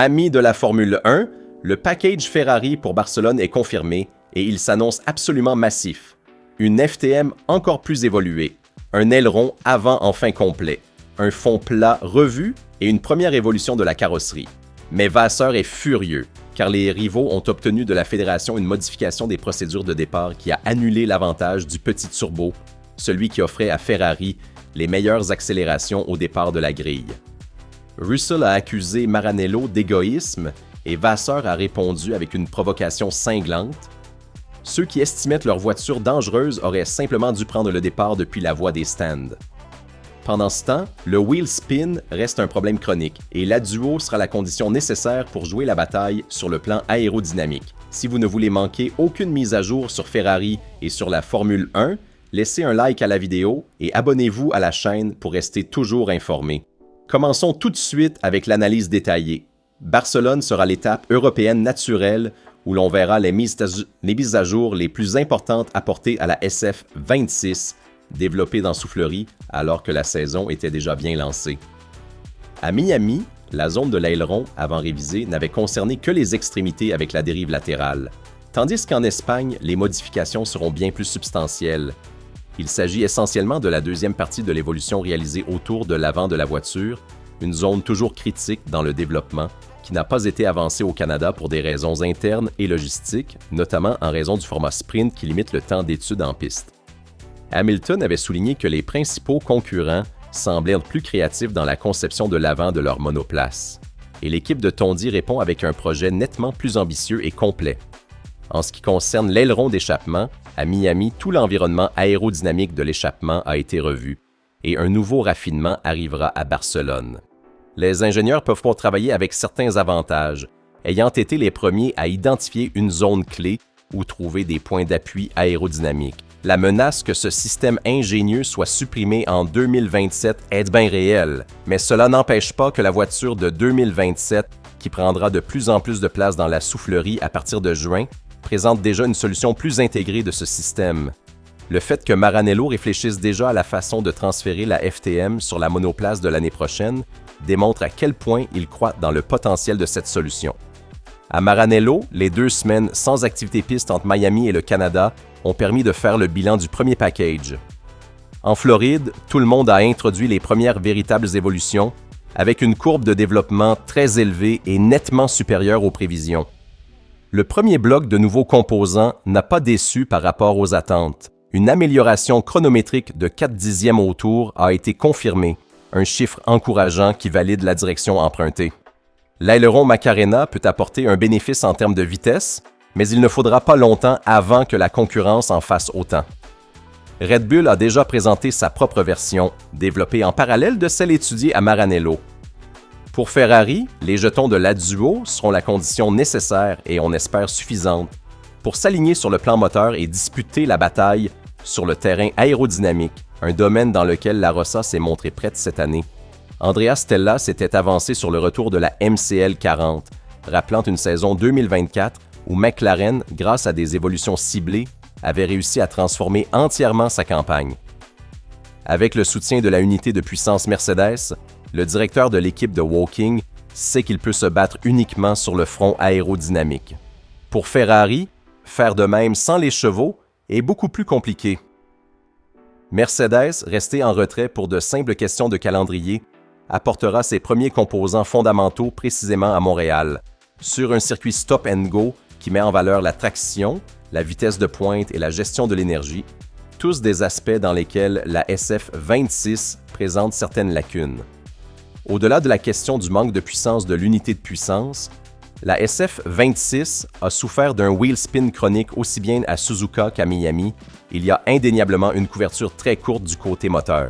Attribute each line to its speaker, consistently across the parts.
Speaker 1: Amis de la Formule 1, le package Ferrari pour Barcelone est confirmé et il s'annonce absolument massif. Une FTM encore plus évoluée, un aileron avant enfin complet, un fond plat revu et une première évolution de la carrosserie. Mais Vasseur est furieux, car les rivaux ont obtenu de la fédération une modification des procédures de départ qui a annulé l'avantage du petit turbo, celui qui offrait à Ferrari les meilleures accélérations au départ de la grille. Russell a accusé Maranello d'égoïsme et Vasseur a répondu avec une provocation cinglante. Ceux qui estimaient leur voiture dangereuse auraient simplement dû prendre le départ depuis la voie des stands. Pendant ce temps, le wheel spin reste un problème chronique et l'adduo sera la condition nécessaire pour jouer la bataille sur le plan aérodynamique. Si vous ne voulez manquer aucune mise à jour sur Ferrari et sur la Formule 1, laissez un like à la vidéo et abonnez-vous à la chaîne pour rester toujours informé. Commençons tout de suite avec l'analyse détaillée. Barcelone sera l'étape européenne naturelle où l'on verra les mises à jour les plus importantes apportées à la SF26, développée dans Soufflerie alors que la saison était déjà bien lancée. À Miami, la zone de l'aileron avant révisée n'avait concerné que les extrémités avec la dérive latérale, tandis qu'en Espagne, les modifications seront bien plus substantielles. Il s'agit essentiellement de la deuxième partie de l'évolution réalisée autour de l'avant de la voiture, une zone toujours critique dans le développement, qui n'a pas été avancée au Canada pour des raisons internes et logistiques, notamment en raison du format sprint qui limite le temps d'étude en piste. Hamilton avait souligné que les principaux concurrents semblaient plus créatifs dans la conception de l'avant de leur monoplace, et l'équipe de Tondi répond avec un projet nettement plus ambitieux et complet. En ce qui concerne l'aileron d'échappement, à Miami, tout l'environnement aérodynamique de l'échappement a été revu et un nouveau raffinement arrivera à Barcelone. Les ingénieurs peuvent travailler avec certains avantages, ayant été les premiers à identifier une zone clé où trouver des points d'appui aérodynamiques. La menace que ce système ingénieux soit supprimé en 2027 est bien réelle, mais cela n'empêche pas que la voiture de 2027, qui prendra de plus en plus de place dans la soufflerie à partir de juin, présente déjà une solution plus intégrée de ce système. Le fait que Maranello réfléchisse déjà à la façon de transférer la FTM sur la monoplace de l'année prochaine démontre à quel point il croit dans le potentiel de cette solution. À Maranello, les 2 semaines sans activité piste entre Miami et le Canada ont permis de faire le bilan du premier package. En Floride, tout le monde a introduit les premières véritables évolutions, avec une courbe de développement très élevée et nettement supérieure aux prévisions. Le premier bloc de nouveaux composants n'a pas déçu par rapport aux attentes. Une amélioration chronométrique de 4 dixièmes au tour a été confirmée, un chiffre encourageant qui valide la direction empruntée. L'aileron Macarena peut apporter un bénéfice en termes de vitesse, mais il ne faudra pas longtemps avant que la concurrence en fasse autant. Red Bull a déjà présenté sa propre version, développée en parallèle de celle étudiée à Maranello. Pour Ferrari, les jetons de l'adduo seront la condition nécessaire et on espère suffisante pour s'aligner sur le plan moteur et disputer la bataille sur le terrain aérodynamique, un domaine dans lequel la Rossa s'est montrée prête cette année. Andrea Stella s'était avancé sur le retour de la MCL 40, rappelant une saison 2024 où McLaren, grâce à des évolutions ciblées, avait réussi à transformer entièrement sa campagne. Avec le soutien de la unité de puissance Mercedes, le directeur de l'équipe de Woking sait qu'il peut se battre uniquement sur le front aérodynamique. Pour Ferrari, faire de même sans les chevaux est beaucoup plus compliqué. Mercedes, resté en retrait pour de simples questions de calendrier, apportera ses premiers composants fondamentaux précisément à Montréal, sur un circuit stop and go qui met en valeur la traction, la vitesse de pointe et la gestion de l'énergie, tous des aspects dans lesquels la SF26 présente certaines lacunes. Au-delà de la question du manque de puissance de l'unité de puissance, la SF26 a souffert d'un wheel spin chronique aussi bien à Suzuka qu'à Miami. Il y a indéniablement une couverture très courte du côté moteur.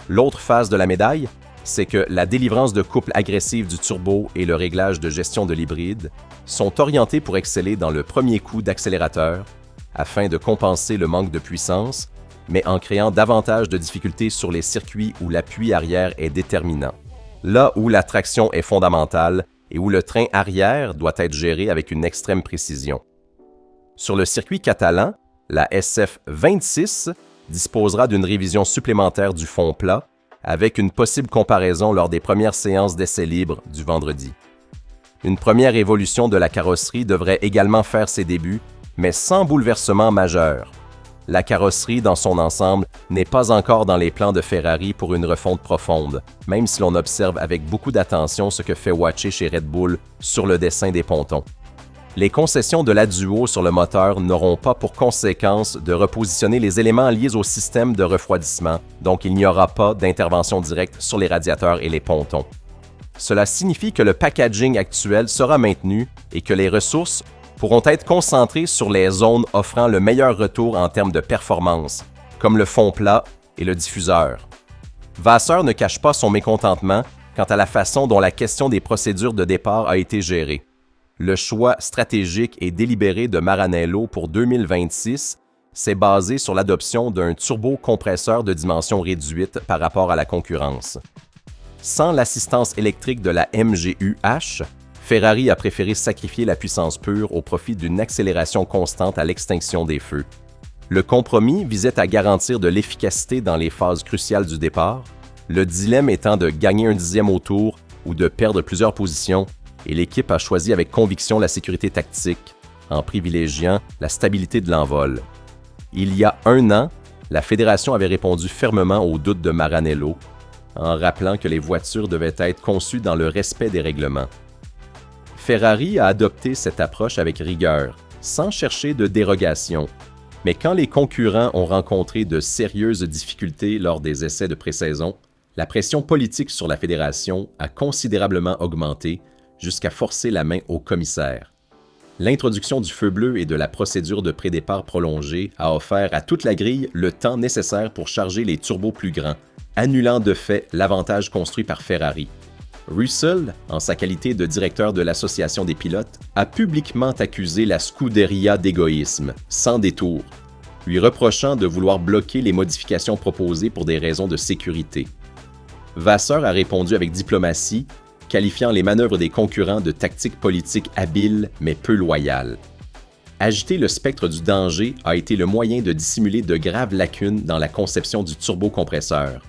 Speaker 1: L'autre face de la médaille, c'est que la délivrance de couple agressive du turbo et le réglage de gestion de l'hybride sont orientés pour exceller dans le premier coup d'accélérateur afin de compenser le manque de puissance, mais en créant davantage de difficultés sur les circuits où l'appui arrière est déterminant. Là où la traction est fondamentale et où le train arrière doit être géré avec une extrême précision. Sur le circuit catalan, la SF26 disposera d'une révision supplémentaire du fond plat avec une possible comparaison lors des premières séances d'essais libres du vendredi. Une première évolution de la carrosserie devrait également faire ses débuts, mais sans bouleversement majeur. La carrosserie dans son ensemble n'est pas encore dans les plans de Ferrari pour une refonte profonde, même si l'on observe avec beaucoup d'attention ce que fait watcher chez Red Bull sur le dessin des pontons. Les concessions de la Duo sur le moteur n'auront pas pour conséquence de repositionner les éléments liés au système de refroidissement, donc il n'y aura pas d'intervention directe sur les radiateurs et les pontons. Cela signifie que le packaging actuel sera maintenu et que les ressources pourront être concentrées sur les zones offrant le meilleur retour en termes de performance, comme le fond plat et le diffuseur. Vasseur ne cache pas son mécontentement quant à la façon dont la question des procédures de départ a été gérée. Le choix stratégique et délibéré de Maranello pour 2026 s'est basé sur l'adoption d'un turbocompresseur de dimension réduite par rapport à la concurrence. Sans l'assistance électrique de la MGU-H, Ferrari a préféré sacrifier la puissance pure au profit d'une accélération constante à l'extinction des feux. Le compromis visait à garantir de l'efficacité dans les phases cruciales du départ, le dilemme étant de gagner un dixième au tour ou de perdre plusieurs positions, et l'équipe a choisi avec conviction la sécurité tactique, en privilégiant la stabilité de l'envol. Il y a un an, la fédération avait répondu fermement aux doutes de Maranello, en rappelant que les voitures devaient être conçues dans le respect des règlements. Ferrari a adopté cette approche avec rigueur, sans chercher de dérogation. Mais quand les concurrents ont rencontré de sérieuses difficultés lors des essais de pré-saison, la pression politique sur la fédération a considérablement augmenté jusqu'à forcer la main au commissaire. L'introduction du feu bleu et de la procédure de pré-départ prolongée a offert à toute la grille le temps nécessaire pour charger les turbos plus grands, annulant de fait l'avantage construit par Ferrari. Russell, en sa qualité de directeur de l'association des pilotes, a publiquement accusé la Scuderia d'égoïsme, sans détour, lui reprochant de vouloir bloquer les modifications proposées pour des raisons de sécurité. Vasseur a répondu avec diplomatie, qualifiant les manœuvres des concurrents de tactiques politiques habiles mais peu loyales. Agiter le spectre du danger a été le moyen de dissimuler de graves lacunes dans la conception du turbocompresseur,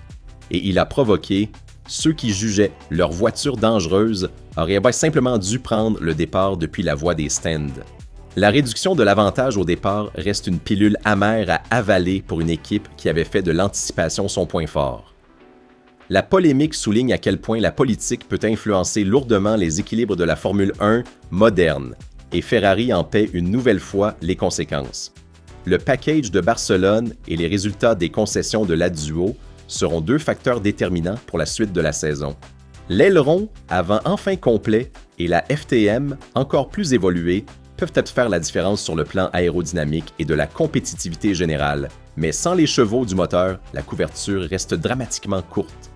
Speaker 1: et il a provoqué ceux qui jugeaient leur voiture dangereuse auraient simplement dû prendre le départ depuis la voie des stands. La réduction de l'avantage au départ reste une pilule amère à avaler pour une équipe qui avait fait de l'anticipation son point fort. La polémique souligne à quel point la politique peut influencer lourdement les équilibres de la Formule 1 moderne, et Ferrari en paie une nouvelle fois les conséquences. Le package de Barcelone et les résultats des concessions de la Duo seront deux facteurs déterminants pour la suite de la saison. L'aileron, avant enfin complet, et la FTM, encore plus évoluée, peuvent peut-être faire la différence sur le plan aérodynamique et de la compétitivité générale, mais sans les chevaux du moteur, la couverture reste dramatiquement courte.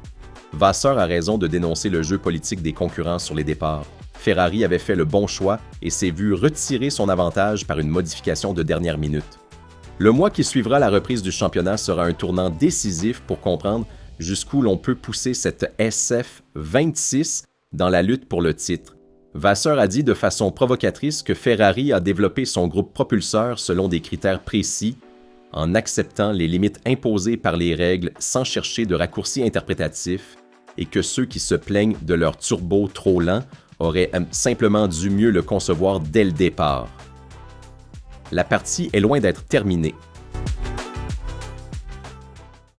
Speaker 1: Vasseur a raison de dénoncer le jeu politique des concurrents sur les départs. Ferrari avait fait le bon choix et s'est vu retirer son avantage par une modification de dernière minute. Le mois qui suivra la reprise du championnat sera un tournant décisif pour comprendre jusqu'où l'on peut pousser cette SF26 dans la lutte pour le titre. Vasseur a dit de façon provocatrice que Ferrari a développé son groupe propulseur selon des critères précis, en acceptant les limites imposées par les règles sans chercher de raccourcis interprétatifs, et que ceux qui se plaignent de leur turbo trop lent auraient simplement dû mieux le concevoir dès le départ. La partie est loin d'être terminée.